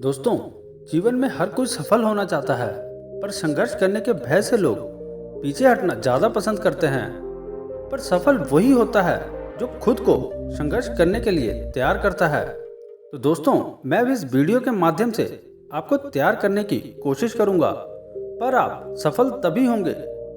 दोस्तों, जीवन में हर कोई सफल होना चाहता है, पर संघर्ष करने के भय से लोग पीछे हटना ज़्यादा पसंद करते हैं। पर सफल वही होता है जो खुद को संघर्ष करने के लिए तैयार करता है। तो दोस्तों, मैं भी इस वीडियो के माध्यम से आपको तैयार करने की कोशिश करूंगा, पर आप सफल तभी होंगे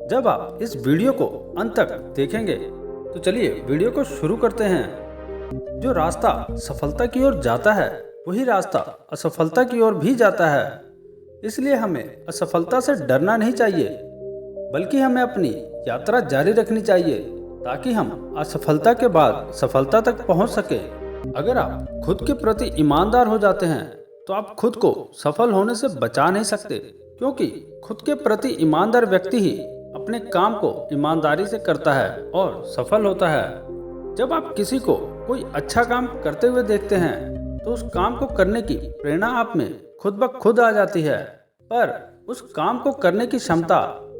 जब आप इस वीडियो को अंत तक देखेंगे। तो चलिए वीडियो को शुरू करते हैं। जो रास्ता सफलता की ओर जाता है वही रास्ता असफलता की ओर भी जाता है। इसलिए हमें असफलता से डरना नहीं चाहिए, बल्कि हमें अपनी यात्रा जारी रखनी चाहिए ताकि हम असफलता के बाद सफलता तक पहुंच सके। अगर आप खुद के प्रति ईमानदार हो जाते हैं तो आप खुद को सफल होने से बचा नहीं सकते, क्योंकि खुद के प्रति ईमानदार व्यक्ति ही अपने काम को ईमानदारी से करता है और सफल होता है। जब आप किसी को कोई अच्छा काम करते हुए देखते हैं तो उस काम को करने की प्रेरणा आप में खुद ब खुद आ जाती है, पर उस काम को करने की क्षमता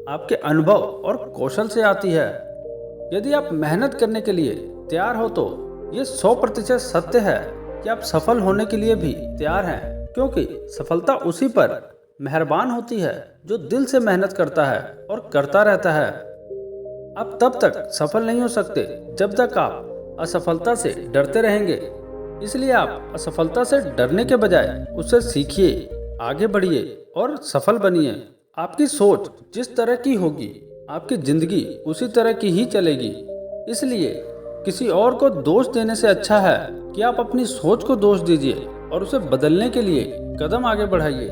आपके अनुभव और कौशल से आती है। यदि आप मेहनत करने के लिए तैयार हो तो ये 100% सत्य है कि आप सफल होने के लिए भी तैयार हैं, क्योंकि सफलता उसी पर मेहरबान होती है जो दिल से मेहनत करता है और करता रहता है। आप तब तक सफल नहीं हो सकते जब तक आप असफलता से डरते रहेंगे। इसलिए आप असफलता से डरने के बजाय उससे सीखिए, आगे बढ़िए और सफल बनिए। आपकी सोच जिस तरह की होगी, आपकी जिंदगी उसी तरह की ही चलेगी। इसलिए किसी और को दोष देने से अच्छा है कि आप अपनी सोच को दोष दीजिए और उसे बदलने के लिए कदम आगे बढ़ाइए।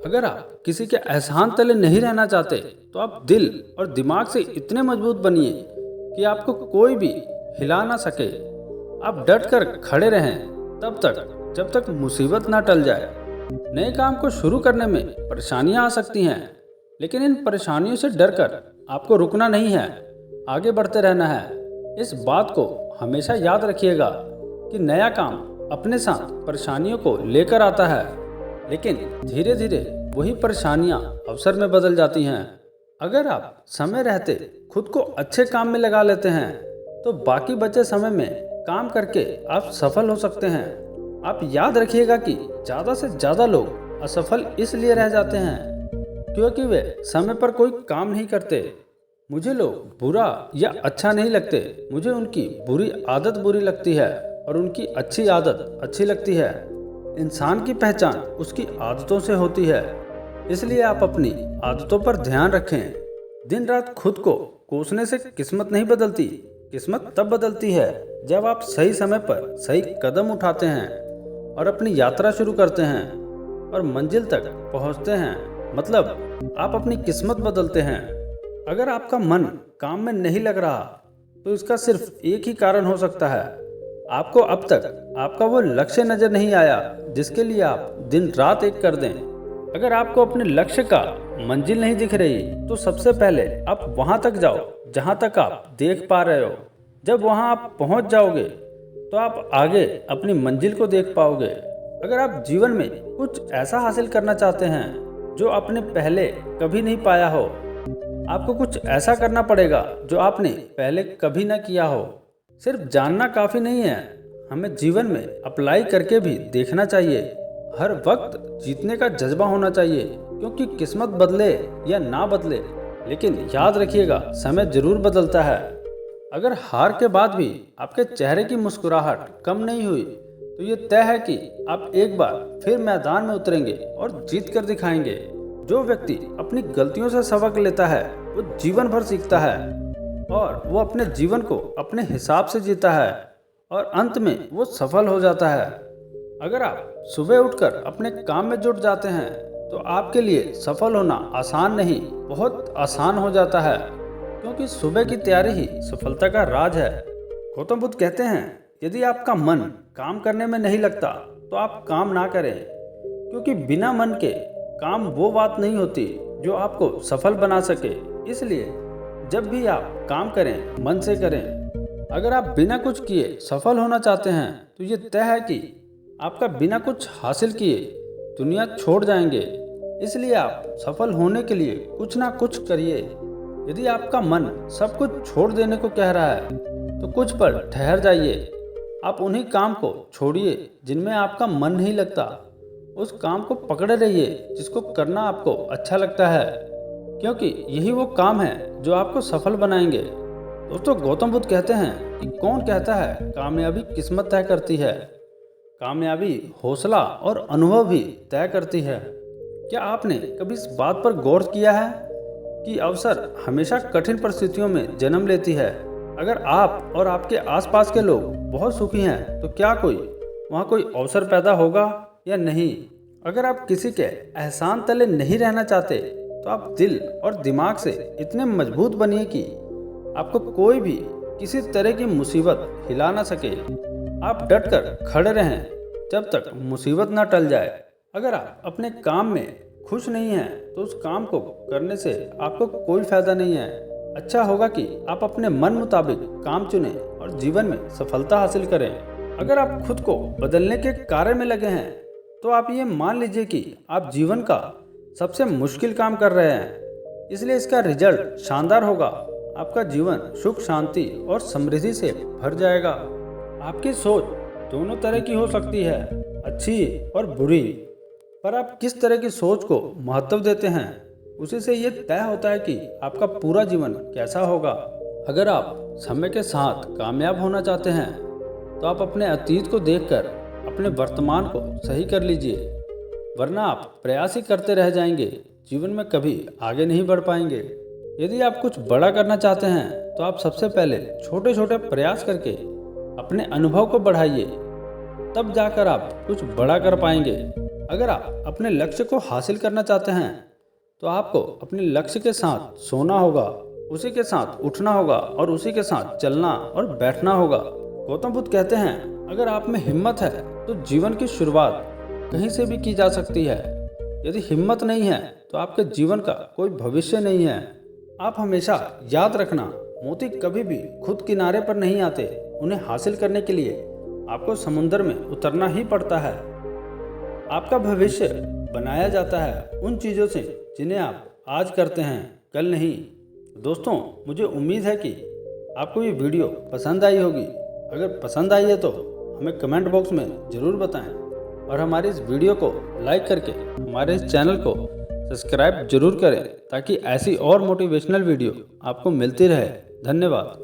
अगर आप किसी के एहसान तले नहीं रहना चाहते तो आप दिल और दिमाग से इतने मजबूत बनिए कि आपको कोई भी हिला ना सके। आप डट कर खड़े रहें तब तक जब तक मुसीबत ना टल जाए। नए काम को शुरू करने में परेशानियां आ सकती हैं, लेकिन इन परेशानियों से डरकर आपको रुकना नहीं है, आगे बढ़ते रहना है। इस बात को हमेशा याद रखिएगा कि नया काम अपने साथ परेशानियों को लेकर आता है, लेकिन धीरे धीरे वही परेशानियां अवसर में बदल जाती हैं। अगर आप समय रहते खुद को अच्छे काम में लगा लेते हैं तो बाकी बचे समय में काम करके आप सफल हो सकते हैं। आप याद रखिएगा कि ज़्यादा से ज़्यादा लोग असफल इसलिए रह जाते हैं क्योंकि वे समय पर कोई काम नहीं करते। मुझे लोग बुरा या अच्छा नहीं लगते, मुझे उनकी बुरी आदत बुरी लगती है और उनकी अच्छी आदत अच्छी लगती है। इंसान की पहचान उसकी आदतों से होती है, इसलिए आप अपनी आदतों पर ध्यान रखें। दिन रात खुद को कोसने से किस्मत नहीं बदलती, किस्मत तब बदलती है जब आप सही समय पर सही कदम उठाते हैं और अपनी यात्रा शुरू करते हैं और मंजिल तक पहुंचते हैं। मतलब आप अपनी किस्मत बदलते हैं। अगर आपका मन काम में नहीं लग रहा तो इसका सिर्फ एक ही कारण हो सकता है, आपको अब तक आपका वो लक्ष्य नजर नहीं आया जिसके लिए आप दिन रात एक कर दें। अगर आपको अपने लक्ष्य का मंजिल नहीं दिख रही तो सबसे पहले आप वहां तक जाओ जहां तक आप देख पा रहे हो। जब वहां आप पहुंच जाओगे तो आप आगे अपनी मंजिल को देख पाओगे। अगर आप जीवन में कुछ ऐसा हासिल करना चाहते हैं जो आपने पहले कभी नहीं पाया हो, आपको कुछ ऐसा करना पड़ेगा जो आपने पहले कभी ना किया हो। सिर्फ जानना काफ़ी नहीं है, हमें जीवन में अप्लाई करके भी देखना चाहिए। हर वक्त जीतने का जज्बा होना चाहिए, क्योंकि किस्मत बदले या ना बदले, लेकिन याद रखिएगा समय जरूर बदलता है। अगर हार के बाद भी आपके चेहरे की मुस्कुराहट कम नहीं हुई तो ये तय है कि आप एक बार फिर मैदान में उतरेंगे और जीत कर दिखाएंगे। जो व्यक्ति अपनी गलतियों से सबक लेता है वो जीवन भर सीखता है और वो अपने जीवन को अपने हिसाब से जीता है और अंत में वो सफल हो जाता है। अगर आप सुबह उठकर अपने काम में जुट जाते हैं तो आपके लिए सफल होना आसान नहीं, बहुत आसान हो जाता है, क्योंकि सुबह की तैयारी ही सफलता का राज है। गौतम बुद्ध कहते हैं, यदि आपका मन काम करने में नहीं लगता तो आप काम ना करें, क्योंकि बिना मन के काम वो बात नहीं होती जो आपको सफल बना सके। इसलिए जब भी आप काम करें मन से करें। अगर आप बिना कुछ किए सफल होना चाहते हैं तो ये तय है कि आपका बिना कुछ हासिल किए दुनिया छोड़ जाएंगे। इसलिए आप सफल होने के लिए कुछ ना कुछ करिए। यदि आपका मन सब कुछ छोड़ देने को कह रहा है तो कुछ पल ठहर जाइए। आप उन्हीं काम को छोड़िए जिनमें आपका मन नहीं लगता उस काम को पकड़े रहिए जिसको करना आपको अच्छा लगता है, क्योंकि यही वो काम है जो आपको सफल बनाएंगे। दोस्तों, गौतम बुद्ध कहते हैं कि कौन कहता है कामयाबी किस्मत तय करती है, कामयाबी हौसला और अनुभव भी तय करती है। क्या आपने कभी इस बात पर गौर किया है कि अवसर हमेशा कठिन परिस्थितियों में जन्म लेती है? अगर आप और आपके आसपास के लोग बहुत सुखी हैं तो क्या वहाँ कोई अवसर पैदा होगा या नहीं? अगर आप किसी के एहसान तले नहीं रहना चाहते तो आप दिल और दिमाग से इतने मजबूत बनिए कि आपको कोई भी किसी तरह की मुसीबत हिला ना सके। आप डट कर खड़े रहें जब तक मुसीबत ना टल जाए। अगर आप अपने काम में खुश नहीं हैं तो उस काम को करने से आपको कोई फायदा नहीं है। अच्छा होगा कि आप अपने मन मुताबिक काम चुनें और जीवन में सफलता हासिल करें। अगर आप खुद को बदलने के कार्य में लगे हैं तो आप ये मान लीजिए कि आप जीवन का सबसे मुश्किल काम कर रहे हैं, इसलिए इसका रिजल्ट शानदार होगा। आपका जीवन सुख, शांति और समृद्धि से भर जाएगा। आपकी सोच दोनों तरह की हो सकती है, अच्छी और बुरी, पर आप किस तरह की सोच को महत्व देते हैं उसी से ये तय होता है कि आपका पूरा जीवन कैसा होगा। अगर आप समय के साथ कामयाब होना चाहते हैं तो आप अपने अतीत को देखकर अपने वर्तमान को सही कर लीजिए, वरना आप प्रयास ही करते रह जाएंगे, जीवन में कभी आगे नहीं बढ़ पाएंगे। यदि आप कुछ बड़ा करना चाहते हैं तो आप सबसे पहले छोटे छोटे प्रयास करके अपने अनुभव को बढ़ाइए, तब जाकर आप कुछ बड़ा कर पाएंगे। अगर आप अपने लक्ष्य को हासिल करना चाहते हैं तो आपको अपने लक्ष्य के साथ सोना होगा, उसी के साथ उठना होगा और उसी के साथ चलना और बैठना होगा। गौतम बुद्ध कहते हैं, अगर आप में हिम्मत है तो जीवन की शुरुआत कहीं से भी की जा सकती है। यदि हिम्मत नहीं है तो आपके जीवन का कोई भविष्य नहीं है। आप हमेशा याद रखना, मोती कभी भी खुद किनारे पर नहीं आते, उन्हें हासिल करने के लिए आपको समुद्र में उतरना ही पड़ता है। आपका भविष्य बनाया जाता है उन चीज़ों से जिन्हें आप आज करते हैं, कल नहीं। दोस्तों, मुझे उम्मीद है कि आपको ये वीडियो पसंद आई होगी। अगर पसंद आई है तो हमें कमेंट बॉक्स में ज़रूर बताएं और हमारे इस वीडियो को लाइक करके हमारे इस चैनल को सब्सक्राइब जरूर करें ताकि ऐसी और मोटिवेशनल वीडियो आपको मिलती रहे। धन्यवाद।